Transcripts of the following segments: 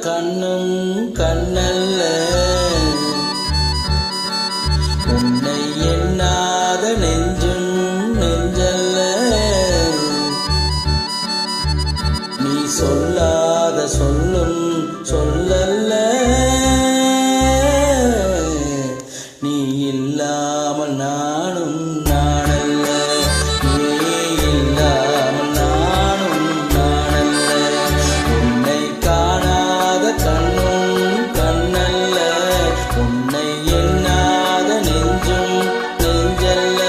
கண்ணும் கண்ணல்ல, உன்னை எண்ணாத நெஞ்சும் நெஞ்சல்ல, நீ சொல்லாத சொல்லும் சொல்லல்ல, நீ இல்லாமல் நானும் நானல்ல, நீ இல்லாமல் நானும் நானல்ல, உன்னை காணாத கண்ணும் கண்ணல்ல, உன்னை எண்ணாத நெஞ்சும் நெஞ்சல்ல,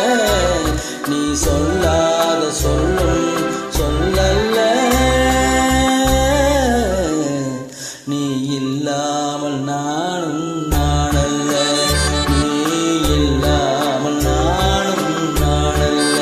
நீ சொல்லாத சொல்லும் சொல்லல்ல, நீ இல்லாமல் நானும் நானல்ல, நீ இல்லாமல் நானும் நானல்ல.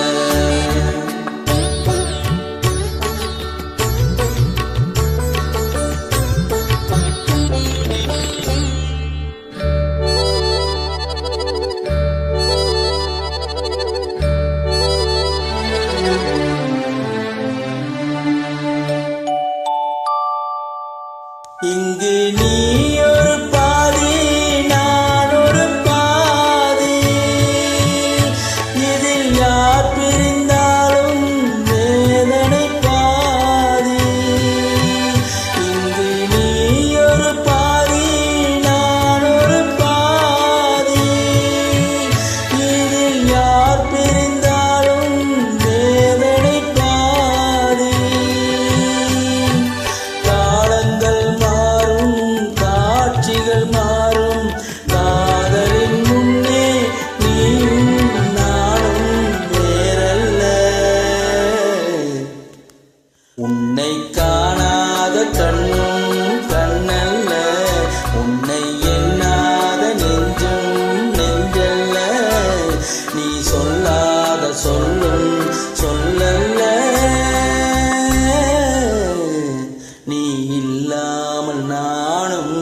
இங்கு நீ ஒரு பாதி நான் ஒரு பாதி, இதில் யார் பிரிந்தாலும் வேதனை பாதி. இங்கு நீ ஒரு பாதி நான் ஒரு பாதி, இதில் யார் பிரிந்தாலும் வேதனை பாதி. காலங்கள் காட்சிகள் மாறும், காதலின் முன்னே நீயும் நானும் வேறல்ல, உன்னை காணாத கண்ணும் கண்ணல்ல, உன்னை எண்ணாத நெஞ்சும் நெஞ்சல்ல, நீ சொல்லாத சொல்லும் சொல்லல்ல, நீ இல்லாமல் நானும்